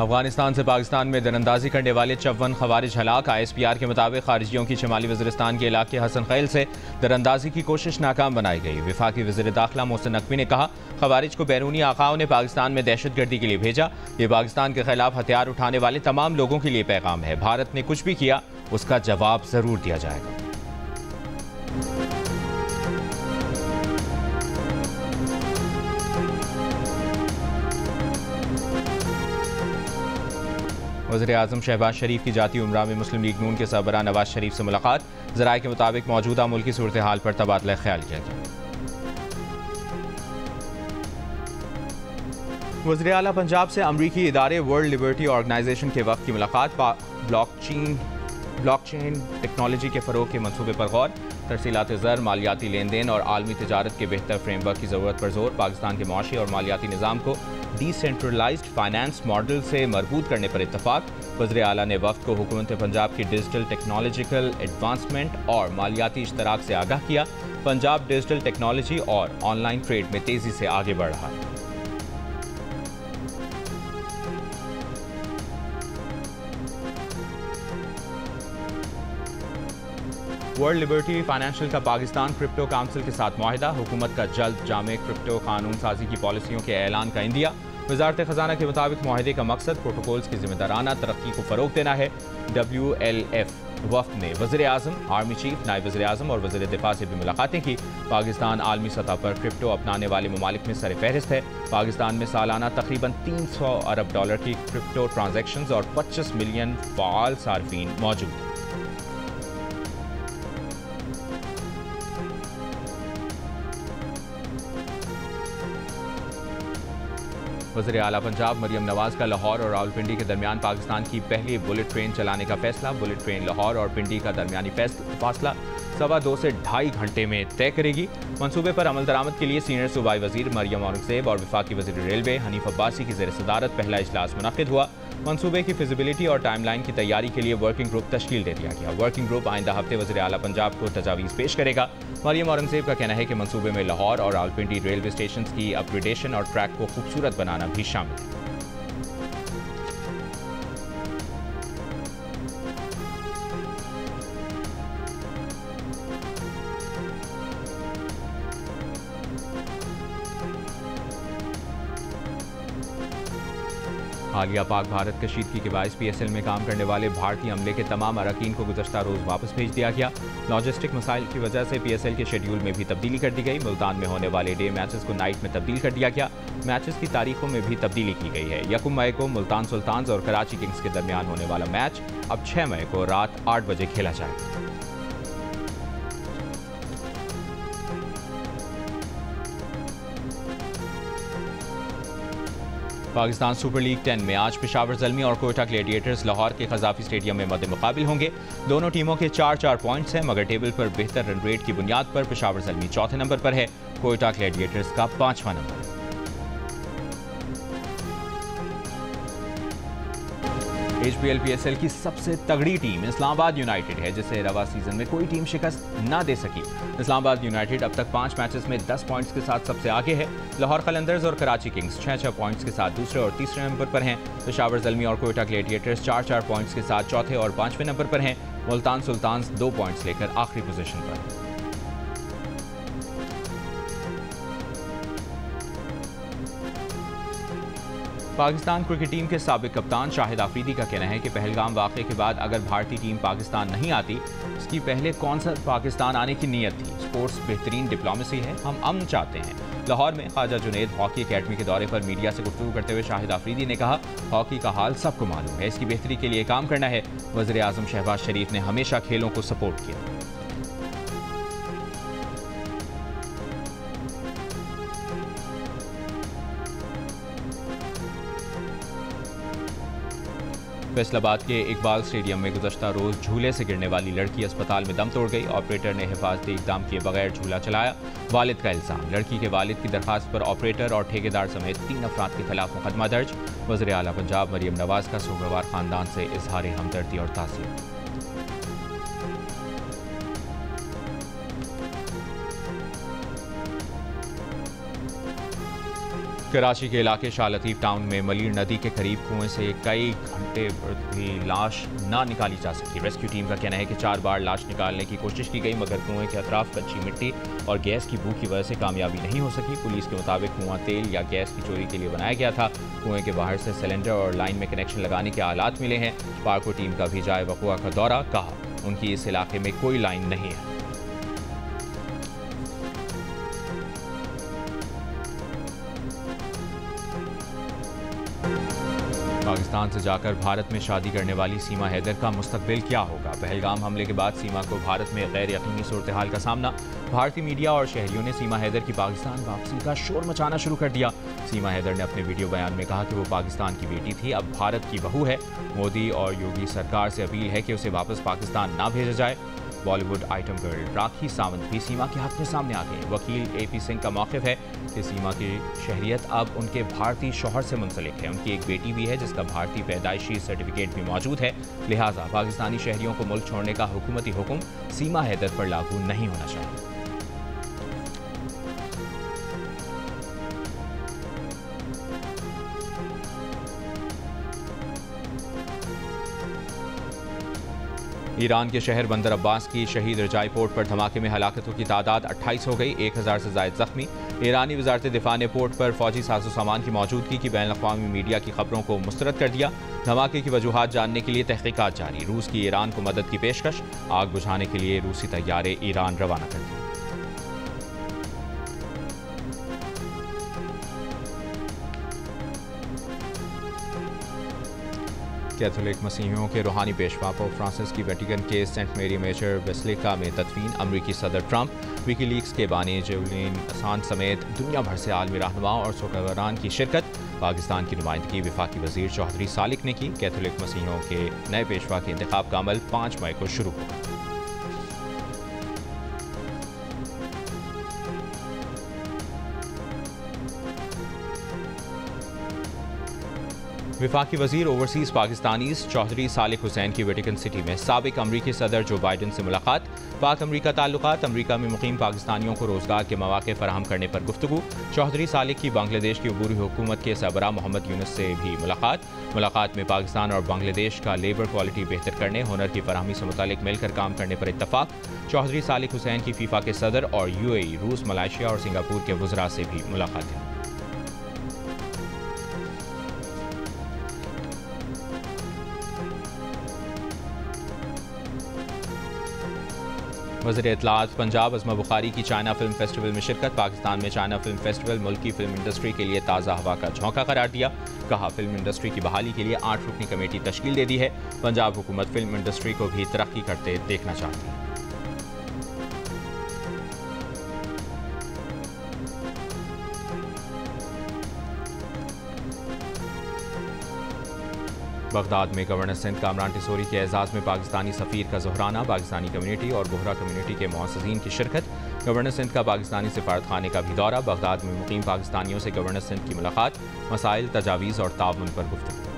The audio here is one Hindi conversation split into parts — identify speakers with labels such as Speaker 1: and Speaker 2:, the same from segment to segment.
Speaker 1: अफगानिस्तान से पाकिस्तान में दरअंदाजी करने वाले 54 खवारिज हलाक। ISPR के मुताबिक खारिजियों की शमाली वज़ीरिस्तान के इलाके हसन खैल से दरअंदाजी की कोशिश नाकाम बनाई गई। वफाकी वज़ीर दाखिला मोहसिन नकवी ने कहा, खवारिज को बैरूनी आकाओं ने पाकिस्तान में दहशतगर्दी के लिए भेजा। ये पाकिस्तान के खिलाफ हथियार उठाने वाले तमाम लोगों के लिए पैगाम है। भारत ने कुछ भी किया उसका जवाब जरूर दिया जाएगा। वज़ीर-ए-आज़म शहबाज शरीफ की जाती उमरा में मुस्लिम लीग नून के सरबराह नवाज शरीफ से मुलाकात। ज़राए के मुताबिक मौजूदा मुल्की सूरत हाल पर तबादला ख्याल किया गया। वज़ीर आला पंजाब से अमरीकी इदारे वर्ल्ड लिबर्टी ऑर्गेनाइजेशन के वक्त की मुलाकात। ब्लॉकचेन टेक्नोलॉजी के फ़रोग के मनसूबे पर गौर। तरसीलात ज़र, मालियाती लेन देन और आलमी तजारत के बेहतर फ्रेमवर्क की ज़रूरत पर जोर। पाकिस्तान के मुआशी और मालियाती निज़ाम को डिसेंट्रलाइज्ड फाइनेंस मॉडल से मरबूत करने पर इत्तफाक। वज़ीर आला ने वफ़द को हुकूमत पंजाब की डिजिटल टेक्नोलॉजिकल एडवांसमेंट और मालियाती इश्तराक से आगाह किया। पंजाब डिजिटल टेक्नोलॉजी और ऑनलाइन ट्रेड में तेज़ी से आगे बढ़ रहा है। वर्ल्ड लिबर्टी फाइनेंशियल का पाकिस्तान क्रिप्टो काउंसिल के साथ मुआहिदा। हुकूमत का जल्द जामे क्रिप्टो कानून साजी की पॉलिसियों के ऐलान का इंदिया। वजारत खजाना के मुताबिक मुआहिदे का मकसद प्रोटोकॉल्स की जिम्मेदाराना तरक्की को फ़रोग देना है। WLF वफ़द ने वज़ीर आज़म, आर्मी चीफ, नायब वज़ीर आज़म और वज़ीर दिफा से भी मुलाकातें की। पाकिस्तान आलमी सतह पर क्रिप्टो अपनाने वाले ममालिक में सर फहरिस्त है। पाकिस्तान में सालाना तकरीबन $300 अरब की क्रिप्टो ट्रांजैक्शंस और 25 मिलियन फ़ाल सार्फिन मौजूद हैं। वज़ीर आला पंजाब मरियम नवाज का लाहौर और रावलपिंडी के दरमियान पाकिस्तान की पहली बुलेट ट्रेन चलाने का फैसला। बुलेट ट्रेन लाहौर और पिंडी का दरमियानी फासला 2.25 से 2.5 घंटे में तय करेगी। मंसूबे पर अमल दरामद के लिए सीनियर सूबाई वजीर मरियम औरंगजेब और वफाकी वजीर रेलवे हनीफ अब्बासी की ज़ेर सदारत पहला इजलास मुनक़िद हुआ। मंसूबे की फिजिबिलिटी और टाइमलाइन की तैयारी के लिए वर्किंग ग्रुप तश्कील दे दिया गया। वर्किंग ग्रुप आइंदा हफ्ते वज़ीर आला पंजाब को तजावीज़ पेश करेगा। मरियम औरंगजेब का कहना है कि मंसूबे में लाहौर और रावलपिंडी रेलवे स्टेशन की अपग्रेडेशन और ट्रैक को खूबसूरत बनाना भी शामिल है। हालिया पाक भारत कशीदगी के बायस PSL में काम करने वाले भारतीय अमले के तमाम अरकान को गुज़श्ता रोज़ वापस भेज दिया गया। लॉजिस्टिक मसाइल की वजह से PSL के शेड्यूल में भी तब्दीली कर दी गई। मुल्तान में होने वाले डे मैचेस को नाइट में तब्दील कर दिया गया। मैचेस की तारीखों में भी तब्दीली की गई है। 1 मई को मुल्तान सुल्तान्स और कराची किंग्स के दरमियान होने वाला मैच अब 6 मई को रात 8 बजे खेला जाएगा। पाकिस्तान सुपर लीग 10 में आज पेशावर ज़ल्मी और कोयटा ग्लैडिएटर्स लाहौर के क़ज़ाफ़ी स्टेडियम में मद्दे मुक़ाबिल होंगे। दोनों टीमों के 4-4 पॉइंट्स हैं, मगर टेबल पर बेहतर रन रेट की बुनियाद पर पेशावर ज़ल्मी चौथे नंबर पर है, कोयटा ग्लैडिएटर्स का 5वां नंबर है। HBL PSL की सबसे तगड़ी टीम इस्लामाबाद यूनाइटेड है, जिसे रवा सीजन में कोई टीम शिकस्त ना दे सकी। इस्लामाबाद यूनाइटेड अब तक 5 मैचेस में 10 पॉइंट्स के साथ सबसे आगे है। लाहौर कलंदर्स और कराची किंग्स 6-6 पॉइंट्स के साथ दूसरे और तीसरे नंबर पर हैं। पेशावर ज़ल्मी और कोयटा ग्लैडिएटर्स 4-4 पॉइंट्स के साथ चौथे और 5वें नंबर पर हैं। मुल्तान सुल्तान्स 2 पॉइंट्स लेकर आखिरी पोजीशन पर। पाकिस्तान क्रिकेट टीम के साबिक कप्तान शाहिद आफरीदी का कहना है कि पहलगाम वाक़े के बाद अगर भारतीय टीम पाकिस्तान नहीं आती, उसकी पहले कौन सा पाकिस्तान आने की नीयत थी। स्पोर्ट्स बेहतरीन डिप्लोमेसी है, हम अमन चाहते हैं। लाहौर में ख्वाजा जुनैद हॉकी अकेडमी के दौरे पर मीडिया से गुफ्तगू करते हुए शाहिद आफरीदी ने कहा, हॉकी का हाल सबको मालूम है, इसकी बेहतरी के लिए काम करना है। वज़ीर आज़म शहबाज शरीफ ने हमेशा खेलों को सपोर्ट किया। फैसलाबाद के इकबाल स्टेडियम में गुज़श्ता रोज़ झूले से गिरने वाली लड़की अस्पताल में दम तोड़ गई। ऑपरेटर ने हिफाजती इक़दाम किए बगैर झूला चलाया, वालिद का इल्ज़ाम। लड़की के वालिद की दरखास्त पर ऑपरेटर और ठेकेदार समेत 3 अफराद के खिलाफ मुकदमा दर्ज। वज़ीर आला पंजाब मरियम नवाज का सोगवार ख़ानदान से इजहार हमदर्दी और ताज़ियत। कराची के इलाके शाह लतीफ टाउन में मलीर नदी के करीब कुएं से कई घंटे पर भी लाश ना निकाली जा सकी। रेस्क्यू टीम का कहना है कि 4 बार लाश निकालने की कोशिश की गई, मगर कुएं के अतराफ कच्ची मिट्टी और गैस की बू की वजह से कामयाबी नहीं हो सकी। पुलिस के मुताबिक कुआं तेल या गैस की चोरी के लिए बनाया गया था। कुएं के बाहर से सिलेंडर और लाइन में कनेक्शन लगाने के आलात मिले हैं। पार्को टीम का भी जाए वक़ुआ का दौरा, कहा उनकी इस इलाके में कोई लाइन नहीं है। पाकिस्तान से जाकर भारत में शादी करने वाली सीमा हैदर का मुस्तकबिल क्या होगा? पहलगाम हमले के बाद सीमा को भारत में गैर यकीनी सूरत हाल का सामना। भारतीय मीडिया और शहरियों ने सीमा हैदर की पाकिस्तान वापसी का शोर मचाना शुरू कर दिया। सीमा हैदर ने अपने वीडियो बयान में कहा कि वो पाकिस्तान की बेटी थी, अब भारत की बहू है। मोदी और योगी सरकार से अपील है कि उसे वापस पाकिस्तान ना भेजा जाए। बॉलीवुड आइटम गर्ल राखी सावंत भी सीमा के हक में सामने आ गई। वकील AP सिंह का मौक़िफ़ है कि सीमा की शहरियत अब उनके भारतीय शौहर से मुंसलिक है। उनकी एक बेटी भी है जिसका भारतीय पैदाइशी सर्टिफिकेट भी मौजूद है, लिहाजा पाकिस्तानी शहरियों को मुल्क छोड़ने का हुकूमती हुक्म सीमा हैदर पर लागू नहीं होना चाहिए। ईरान के शहर बंदर अब्बास की शहीद रजाई पोर्ट पर धमाके में हलाकतों की तादाद 28 हो गई, 1000 से ज़ायद जख्मी। ईरानी वजारत दिफा ने पोर्ट पर फौजी साजो सामान की मौजूदगी की बैनुल-अक़वामी मीडिया की खबरों को मुस्तरद कर दिया। धमाके की वजूहात जानने के लिए तहकीकात जारी। रूस की ईरान को मदद की पेशकश, आग बुझाने के लिए रूसी तैयारे ईरान रवाना कर दिए। कैथोलिक मसीहियों के रूहानी पेशवा पोप फ्रांसिस की वेटिकन के सेंट मेरी मेजर बेसिलिका में तदफीन। अमरीकी सदर ट्रंप, विकीलीक्स के बानी जुलियन असांज समेत दुनिया भर से आलमी रहनुमाओं और सुखबरान की शिरकत। पाकिस्तान की नुमाइंदगी वफाकी वजीर चौधरी सालिक ने की। कैथोलिक मसीहियों के नए पेशवा के इंतखाब का अमल 5 मई को शुरू होगा। वफाकी वजीर ओवरसीज़ पाकिस्तानीज़ चौधरी सालिक हुसैन की वेटिकन सिटी में साबिक अमरीकी सदर जो बाइडन से मुलाकात। पाक अमरीका ताल्लुकात, अमरीका में मुकीम पाकिस्तानियों को रोजगार के मौके फराहम करने पर गुफ्तगू। चौधरी सालिक की बांग्लादेश की अबूरी हुकूमत के सरबराह मोहम्मद यूनुस से भी मुलाकात में पाकिस्तान और बांग्लादेश का लेबर क्वालिटी बेहतर करने, हुनर की फराहमी से मुतालिक मिलकर काम करने पर इत्तफाक। चौधरी सालिक हुसैन की फीफा के सदर और UAE, रूस, मलेशिया और सिंगापुर के वज़रा से भी मुलाकातें। वज़ीर इत्तलाआत पंजाब अज़मा बुखारी की चाइना फिल्म फेस्टिवल में शिरकत। पाकिस्तान में चाइना फिल्म फेस्टिवल मुल्क की फिल्म इंडस्ट्री के लिए ताज़ा हवा का झोंका करार दिया। कहा फिल्म इंडस्ट्री की बहाली के लिए 8 रुकनी कमेटी तश्कील दे दी है। पंजाब हुकूमत फिल्म इंडस्ट्री को भी तरक्की करते देखना चाहती है। बगदाद में गवर्नर सिंध कामरान टिसोरी के एजाज़ में पाकिस्तानी सफ़ीर का ज़ोहराना। पाकिस्तानी कम्यूनिटी और बोहरा कम्यूनिटी के मुअज़्ज़िज़ीन की शिरकत। गवर्नर सिंध का पाकिस्तानी सिफारत खाने का भी दौरा। बगदाद में मुकीम पाकिस्तानियों से गवर्नर सिंध की मुलाकात। मसाइल, तजावीज़ और ताउन पर गुफ्तगू।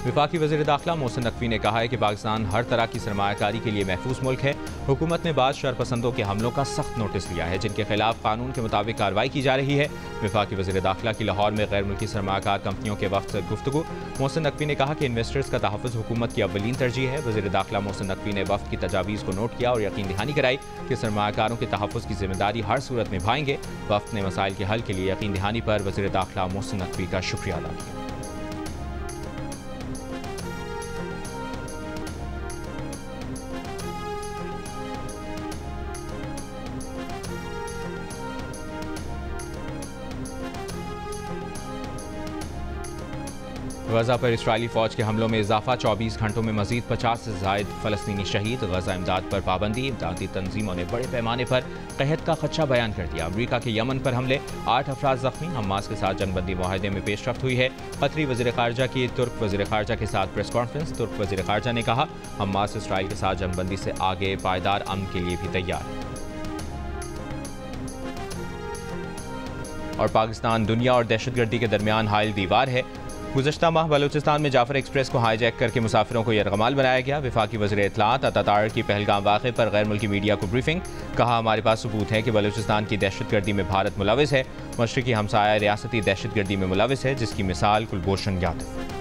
Speaker 1: वफाकी वज़ीर दाखिला मोहसिन नकवी ने कहा है कि पाकिस्तान हर तरह की सरमायाकारी के लिए महफूज मुल्क है। हुकूमत ने बाद शरपसंदों के हमलों का सख्त नोटिस लिया है, जिनके खिलाफ कानून के मुताबिक कार्रवाई की जा रही है। वफाकी वज़ीर दाखिला की लाहौर में गैर मुल्की सरमायाकार कंपनियों के वक्त से गुफ्तगू। मोहसिन नकवी ने कहा कि इन्वेस्टर्स का तहफ़्फ़ुज़ हुकूमत की अव्वलीन तरजीह है। वज़ीर दाखिला मोहसिन नकवी ने वक्त की तजावीज़ को नोट किया और यकीन दहानी कराई कि सरमायाकारों के तहफ़्फ़ुज़ की जिम्मेदारी हर सूरत निभाएंगे। वक्त ने मसाइल के हल के लिए यकीन दहानी पर वज़ीर दाखिला मोहसिन नकवी का शुक्रिया अदा किया। गजा पर इसराइली फौज के हमलों में इजाफा। 24 घंटों में मजीद 50 से ज़ायद फ़लस्तीनी शहीद। गजा इमदाद पर पाबंदी। इमदादी तंजीमों ने बड़े पैमाने पर कहत का खदशा बयान कर दिया। अमरीका के यमन पर हमले, 8 अफराद जख्मी। हमास के साथ जंगबंदी मुआहदे में पेशरफ्त हुई है। कतरी वज़ीर ख़ारजा की तुर्क वज़ीर ख़ारजा के साथ प्रेस कॉन्फ्रेंस। तुर्क वज़ीर ख़ारजा ने कहा हमास इसराइल के साथ जंगबंदी से आगे पायदार अमन के लिए भी तैयार है। और पाकिस्तान दुनिया और दहशतगर्दी के दरमियान हाइल दीवार है। गुज़श्ता माह बलूचिस्तान में जाफर एक्सप्रेस को हाईजैक करके मुसाफिरों को यरगमाल बनाया गया। वफाकी वज़ीर इत्तलात अतातार की पहलगाम वाक़े पर गैर मुल्की मीडिया को ब्रीफिंग। कहा, हमारे पास सबूत है कि बलूचिस्तान की दहशतगर्दी में भारत मुलविस है। मशरक़ी हमसाया रियासती दहशतगर्दी में मुलविस है, जिसकी मिसाल कुलभूषण यादव।